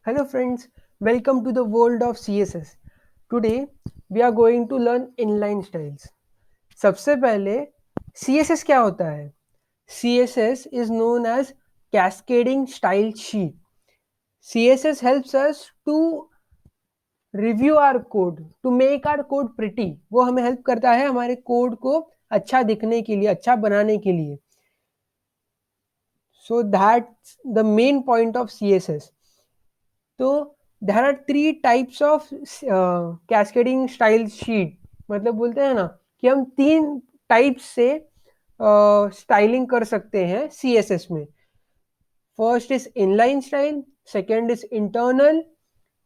Hello friends, welcome to the world of CSS. Today we are going to learn inline styles. सबसे पहले CSS क्या होता है? CSS is known as Cascading Style Sheet. CSS helps us to review our code, to make our code pretty. वो हमें help करता है हमारे कोड को अच्छा दिखने के लिए, अच्छा बनाने के लिए. So that's the main point of CSS. तो there are three types of cascading style sheet. मतलब बोलते हैं ना कि हम तीन टाइप्स से स्टाइलिंग कर सकते हैं सीएसएस में. First is inline style, second is internal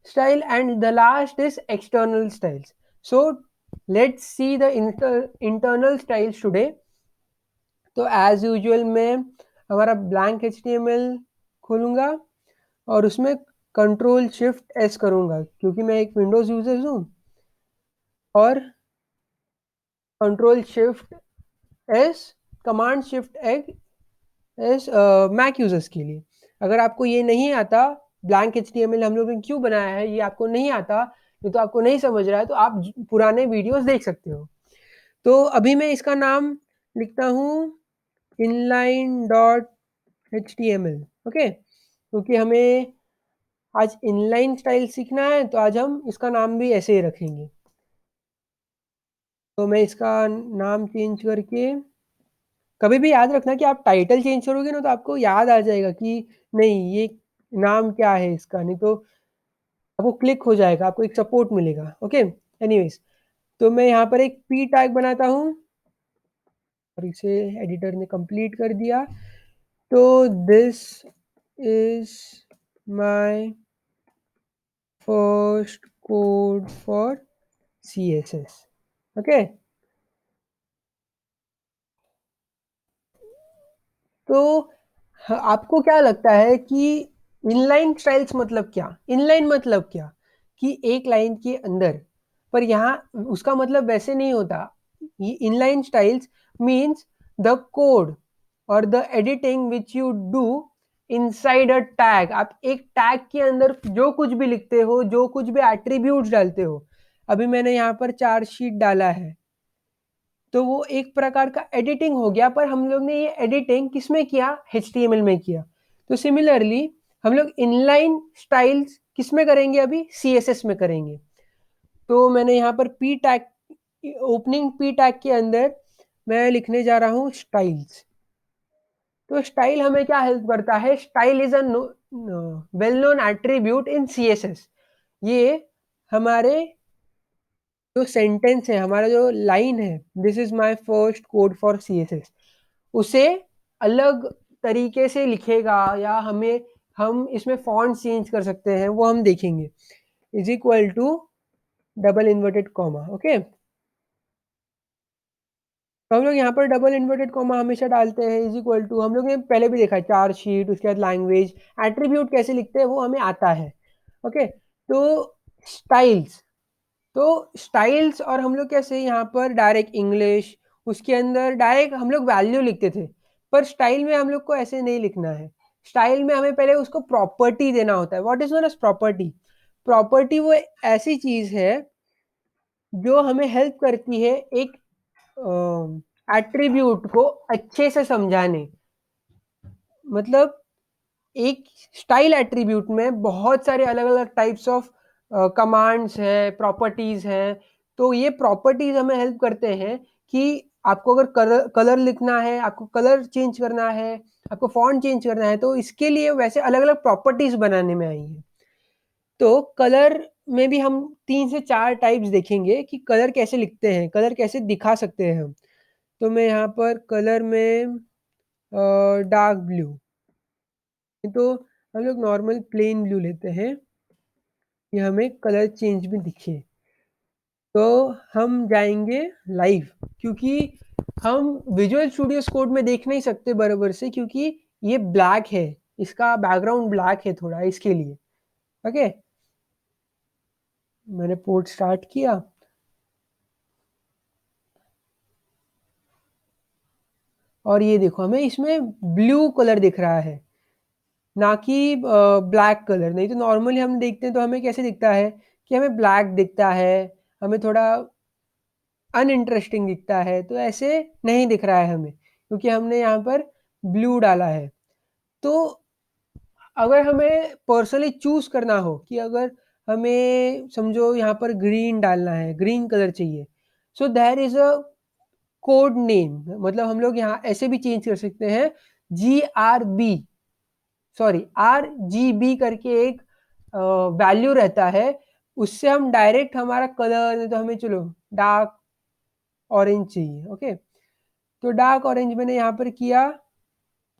style and the last is external styles. So let's see the internal styles today. तो एज यूजुअल मैं हमारा ब्लैंक HTML खोलूंगा और उसमें कंट्रोल शिफ्ट एस करूंगा क्योंकि मैं एक विंडोज यूजर हूँ. और control shift S, command shift S Mac users के लिए. अगर आपको ये नहीं आता, ब्लैंक HTML हम लोग ने क्यों बनाया है ये आपको नहीं आता, ये तो आपको नहीं समझ रहा है, तो आप पुराने वीडियोस देख सकते हो. तो अभी मैं इसका नाम लिखता हूँ इनलाइन डॉट HTML. ओके, क्योंकि हमें आज इनलाइन स्टाइल सीखना है तो आज हम इसका नाम भी ऐसे ही रखेंगे. तो मैं इसका नाम चेंज करके, कभी भी याद रखना कि आप टाइटल चेंज करोगे ना तो आपको याद आ जाएगा कि नहीं ये नाम क्या है इसका, नहीं तो आपको क्लिक हो जाएगा, आपको एक सपोर्ट मिलेगा. ओके, एनीवेज, तो मैं यहाँ पर एक पी टैग बनाता हूँ और इसे एडिटर ने कंप्लीट कर दिया. तो this is my first code for CSS. Okay, तो आपको क्या लगता है कि इनलाइन स्टाइल्स मतलब क्या? इनलाइन मतलब क्या कि एक लाइन के अंदर, पर यहाँ उसका मतलब वैसे नहीं होता. ये inline styles means the code और the editing which you do inside a tag. आप एक टैग के अंदर जो कुछ भी लिखते हो, जो कुछ भी एट्रीब्यूट्स डालते हो. अभी मैंने यहाँ पर 4 शीट डाला है, तो वो एक प्रकार का एडिटिंग हो गया, पर हम लोग ने ये एडिटिंग किसमें किया? HTML में किया. तो सिमिलरली हम लोग इनलाइन स्टाइल्स किसमें करेंगे? अभी CSS में करेंगे. तो मैंने यहाँ पर P tag, opening P tag के अंदर मैं लिखने जा रहा हूँ स्टाइल्स. तो स्टाइल हमें क्या हेल्प करता है? Style is a well known attribute in CSS. ये हमारे जो सेंटेंस है, हमारा जो लाइन है, this is my first code for CSS, उसे अलग तरीके से लिखेगा या हम इसमें फॉन्ट चेंज कर सकते हैं, वो हम देखेंगे. Is equal to double inverted comma. Okay, तो हम लोग यहाँ पर डबल इन्वर्टेड कॉमा हमेशा डालते हैं. इज इक्वल टू, हम लोग ने पहले भी देखा है, 4 शीट, उसके बाद लैंग्वेज, एट्रीब्यूट कैसे लिखते हैं वो हमें आता है. ओके, तो स्टाइल्स, तो स्टाइल्स और हम लोग कैसे यहाँ पर डायरेक्ट इंग्लिश, उसके अंदर डायरेक्ट हम लोग वैल्यू लिखते थे, पर स्टाइल में हम लोग को ऐसे नहीं लिखना है. स्टाइल में हमें पहले उसको प्रॉपर्टी देना होता है. What is known as property? Property वो ऐसी चीज है जो हमें हेल्प करती है एक एट्रीब्यूट को अच्छे से समझाने. मतलब एक स्टाइल एट्रीब्यूट में बहुत सारे अलग अलग टाइप्स ऑफ कमांड्स है, प्रॉपर्टीज हैं. तो ये प्रॉपर्टीज हमें हेल्प करते हैं कि आपको अगर कलर कलर लिखना है, आपको कलर चेंज करना है, आपको फॉन्ट चेंज करना है, तो इसके लिए वैसे अलग अलग प्रॉपर्टीज बनाने में आई है. तो कलर में भी हम 3 से 4 टाइप्स देखेंगे कि कलर कैसे लिखते हैं, कलर कैसे दिखा सकते हैं हम. तो मैं यहाँ पर कलर में डार्क ब्लू, तो हम लोग नॉर्मल प्लेन ब्लू लेते हैं कि हमें कलर चेंज भी दिखे. तो हम जाएंगे लाइव, क्योंकि हम विजुअल स्टूडियो कोड में देख नहीं सकते बराबर से, क्योंकि ये ब्लैक है, इसका बैकग्राउंड ब्लैक है थोड़ा, इसके लिए. ओके, मैंने पोर्ट स्टार्ट किया और ये देखो हमें इसमें ब्लू कलर दिख रहा है. ना कि ब्लैक कलर। नहीं तो नॉर्मली हम देखते हैं तो हमें कैसे दिखता है कि हमें ब्लैक दिखता है, हमें थोड़ा अनइंटरेस्टिंग दिखता है, तो ऐसे नहीं दिख रहा है हमें, क्योंकि हमने यहाँ पर ब्लू डाला है। तो अगर हमें पर्सनली चूज़ करना हो कि अगर हमें समझो यहाँ पर ग्रीन डालना है, ग्रीन कलर चाहिए, so there is a code name, मतलब हम लोग यहाँ ऐसे भी चेंज कर सकते हैं, जीआरबी, सॉरी आरजीबी करके एक वैल्यू रहता है, उससे हम डायरेक्ट हमारा कलर, नहीं तो हमें चलो डार्क ऑरेंज चाहिए, ओके। तो डार्क ऑरेंज मैंने यहाँ पर किया,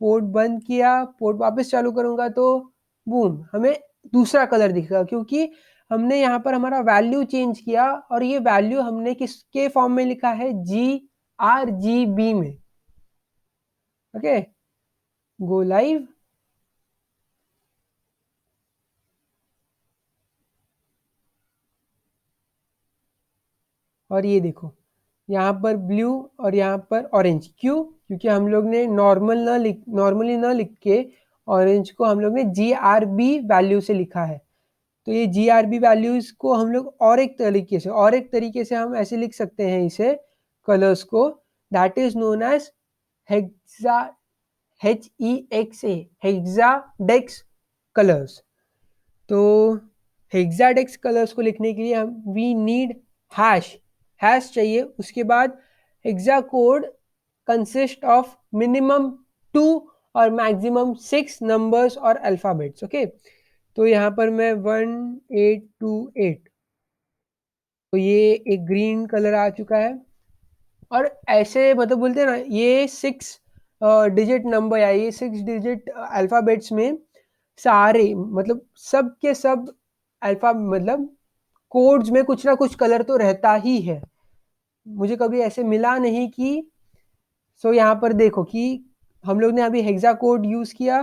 पोर्ट बंद किया, पोर्ट वापस चालू करूँगा तो बूम, हमें दूसरा कलर दिखेगा, क्योंकि हमने यहाँ पर हमारा वैल्यू चेंज किया और ये वैल्यू हमने किसके फॉर्म में लिखा है, GRGB में, ओके। Go live. और ये देखो, यहाँ पर ब्लू और यहाँ पर ऑरेंज, क्यों? क्योंकि हम लोग ने नॉर्मली ना लिख के ऑरेंज को हम लोग ने GRB वैल्यू से लिखा है। तो ये GRB वैल्यूज को हम लोग और एक तरीके से हम ऐसे लिख सकते हैं इसे, कलर्स को, that is known as hexa, HEXA, hexadex colours. तो हेक्साडेक्स कलर्स को लिखने के लिए हम वी नीड हैश, हैश चाहिए। उसके बाद hexa code consist of minimum 2 और मैक्सिमम 6 नंबर्स और अल्फ़ाबेट्स, ओके। तो यहाँ पर मैं 1828, तो ये एक ग्रीन कलर आ चुका है। और ऐसे मतलब बोलते हैं ना, ये 6 डिजिट नंबर या ये 6 डिजिट अल्फ़ाबेट्स में सारे मतलब सब के सब अल्फ़ा मतलब कोड्स में कुछ ना कुछ कलर तो रहता ही है। मुझे कभी ऐसे मिला नहीं कि, सो यहाँ पर देखो कि हम लोग ने अभी हेक्सा कोड यूज़ किया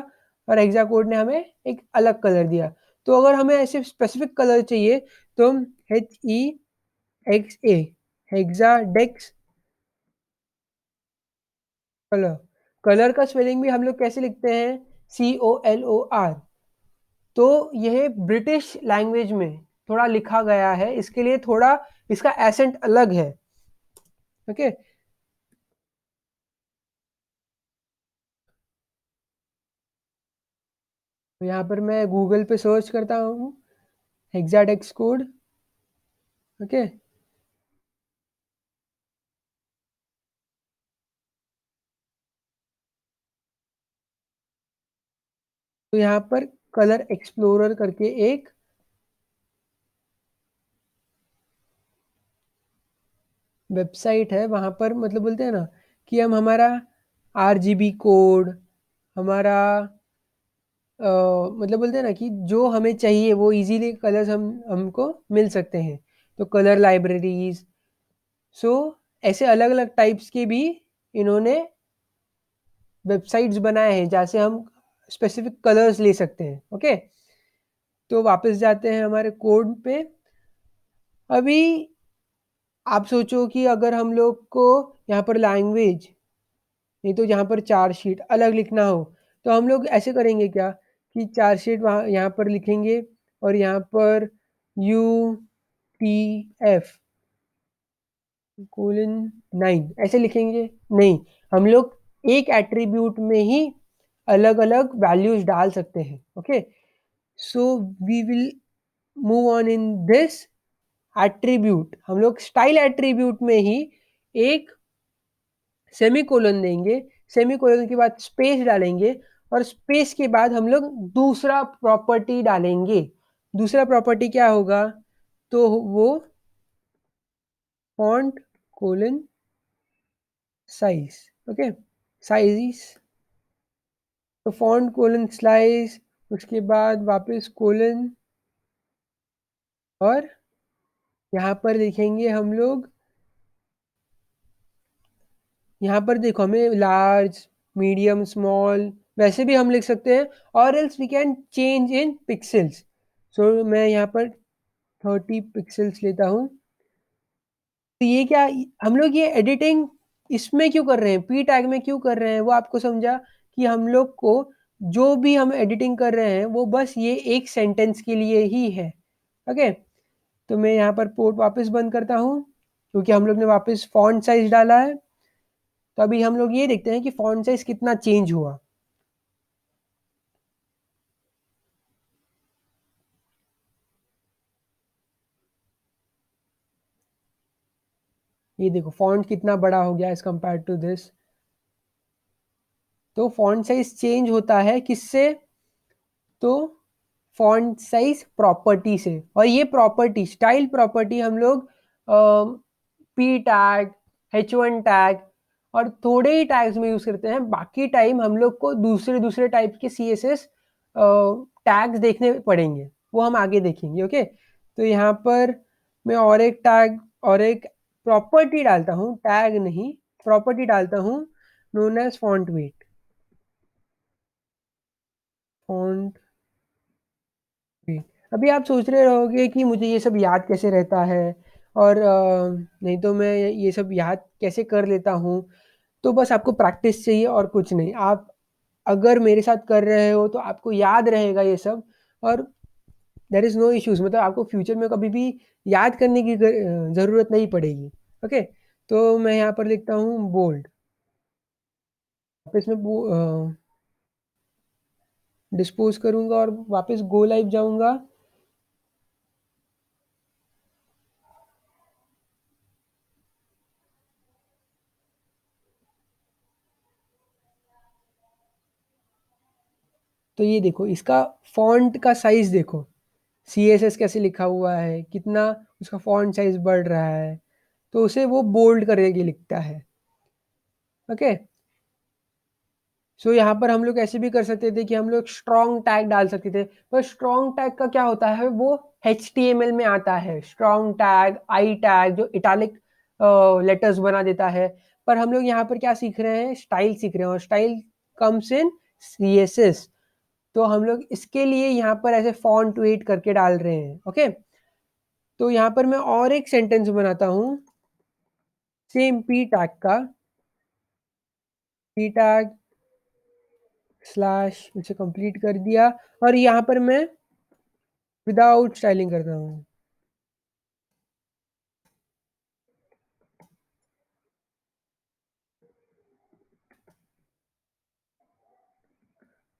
और हेक्सा कोड ने हमें एक अलग कलर दिया। तो अगर हमें ऐसे स्पेसिफिक कलर चाहिए तो हम HEXA, हेक्साडेक्स कलर। कलर का स्पेलिंग भी हम लोग कैसे लिखते हैं, COLOR। तो यह ब्रिटिश लैंग्वेज में थोड़ा लिखा गया है, इसके लिए थोड़ा इसका एसेंट अलग है, ओके। तो यहाँ पर मैं गूगल पे सर्च करता हूँ हेक्साडेक्स कोड, ओके। तो यहाँ पर कलर एक्सप्लोरर करके एक वेबसाइट है, वहाँ पर मतलब बोलते हैं ना कि हम हमारा RGB कोड, हमारा मतलब बोलते हैं ना कि जो हमें चाहिए वो इजीली कलर्स हमको मिल सकते हैं। तो कलर लाइब्रेरीज, सो ऐसे अलग अलग टाइप्स के भी इन्होंने वेबसाइट्स बनाए हैं जहाँ से हम स्पेसिफिक कलर्स ले सकते हैं, ओके। तो वापस जाते हैं हमारे कोड पे। अभी आप सोचो कि अगर हम लोग को यहाँ पर लैंग्वेज, नहीं तो यहाँ पर चार शीट अलग लिखना हो, तो हम लोग ऐसे करेंगे क्या कि चार शीट वहाँ यहाँ पर लिखेंगे और यहाँ पर UTF कोलन 9 ऐसे लिखेंगे? नहीं, हम लोग एक एट्रीब्यूट में ही अलग अलग वैल्यूज डाल सकते हैं, okay. So we will move on in this attribute. हम लोग स्टाइल एट्रीब्यूट में ही एक सेमीकोलन देंगे, सेमीकोलन के बाद स्पेस डालेंगे और स्पेस के बाद हम लोग दूसरा प्रॉपर्टी डालेंगे। दूसरा प्रॉपर्टी क्या होगा, तो वो font colon size, okay, size. तो फॉन्ट कोलन स्लाइस, उसके बाद वापस कोलन, और यहाँ पर देखेंगे हम लोग, यहाँ पर देखो हमें लार्ज, मीडियम, स्मॉल वैसे भी हम लिख सकते हैं, और else we can change in pixels. So मैं यहाँ पर 30 पिक्सल्स लेता हूँ। तो ये क्या, हम लोग ये एडिटिंग इसमें क्यों कर रहे हैं, पी टैग में क्यों कर रहे हैं, वो आपको समझा कि हम लोग को जो भी हम एडिटिंग कर रहे हैं वो बस ये एक सेंटेंस के लिए ही है। ओके, तो मैं यहाँ पर पोर्ट वापस बंद करता हूँ क्योंकि हम लोग ने वापस फॉन्ट साइज डाला है। तो अभी हम लोग ये देखते हैं कि फॉन्ट साइज कितना चेंज हुआ। ये देखो फॉन्ट कितना बड़ा हो गया एज कंपेयर टू दिस। तो फॉन्ट साइज चेंज होता है किससे? तो फॉन्ट साइज प्रॉपर्टी से। और ये प्रॉपर्टी स्टाइल प्रॉपर्टी हम लोग पी टैग, H1 टैग और थोड़े ही टैग्स में यूज करते हैं। बाकी टाइम हम लोग को दूसरे दूसरे टाइप के CSS टैग्स देखने पड़ेंगे, वो हम आगे देखेंगे। ओके, तो यहाँ पर मैं और एक टैग और एक प्रॉपर्टी डालता हूँ, टैग नहीं प्रॉपर्टी डालता हूँ, known as font weight. Font weight. अभी आप सोच रहे रहोगे कि मुझे ये सब याद कैसे रहता है, और नहीं तो मैं ये सब याद कैसे कर लेता हूँ। तो बस आपको प्रैक्टिस चाहिए और कुछ नहीं। आप अगर मेरे साथ कर रहे हो तो आपको याद रहेगा ये सब, और देयर इज़ नो इश्यूज, मतलब आपको फ्यूचर में कभी भी याद करने की ज़रूरत नहीं पड़ेगी। ओके, तो मैं यहाँ पर लिखता हूँ बोल्ड, वापस मैं डिस्पोज करूँगा और वापस गो लाइव जाऊँगा। तो ये देखो इसका फॉन्ट का साइज देखो, CSS कैसे लिखा हुआ है, कितना उसका फॉन्ट साइज बढ़ रहा है। तो उसे वो बोल्ड करके लिखता है। ओके, सो यहाँ पर हम लोग ऐसे भी कर सकते थे कि हम लोग स्ट्रॉन्ग टैग डाल सकते थे, पर स्ट्रॉन्ग टैग का क्या होता है, वो HTML में आता है। स्ट्रॉन्ग टैग, आई टैग जो इटालिक लेटर्स बना देता है। पर हम लोग यहाँ पर क्या सीख रहे हैं, स्टाइल सीख रहे हैं, और स्टाइल कम्स इन CSS। तो हम लोग इसके लिए यहाँ पर ऐसे फॉन्ट वेट करके डाल रहे हैं। ओके, तो यहाँ पर मैं और एक सेंटेंस बनाता हूँ सेम पी टैग का, पी टैग स्लैश, इसे कंप्लीट कर दिया। और यहाँ पर मैं विदाउट स्टाइलिंग करता हूँ।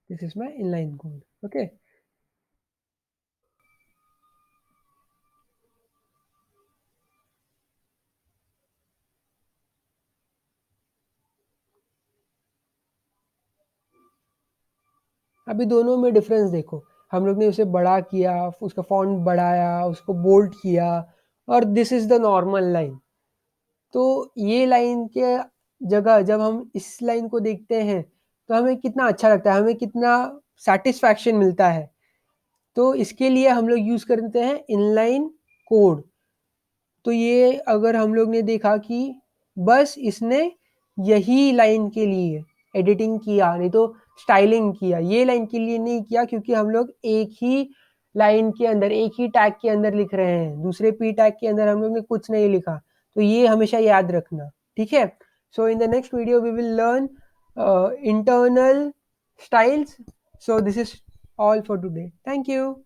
This is my inline code. Okay, अभी दोनों में डिफरेंस देखो। हम लोग ने उसे बड़ा किया, उसका फॉन्ट बढ़ाया, उसको बोल्ड किया, और this is the normal line. तो ये लाइन के जगह जब हम इस लाइन को देखते हैं तो हमें कितना अच्छा लगता है, हमें कितना सेटिस्फैक्शन मिलता है। तो इसके लिए हम लोग यूज करते हैं इनलाइन कोड। तो ये अगर हम लोग ने देखा कि बस इसने यही लाइन के लिए एडिटिंग किया, नहीं तो स्टाइलिंग किया, ये लाइन के लिए नहीं किया, क्योंकि हम लोग एक ही लाइन के अंदर, एक ही टैग के अंदर लिख रहे हैं, दूसरे पी टैग के अंदर हम लोग ने कुछ नहीं लिखा। तो ये हमेशा याद रखना, ठीक है। So in the next video we will learn internal styles. So this is all for today. Thank you.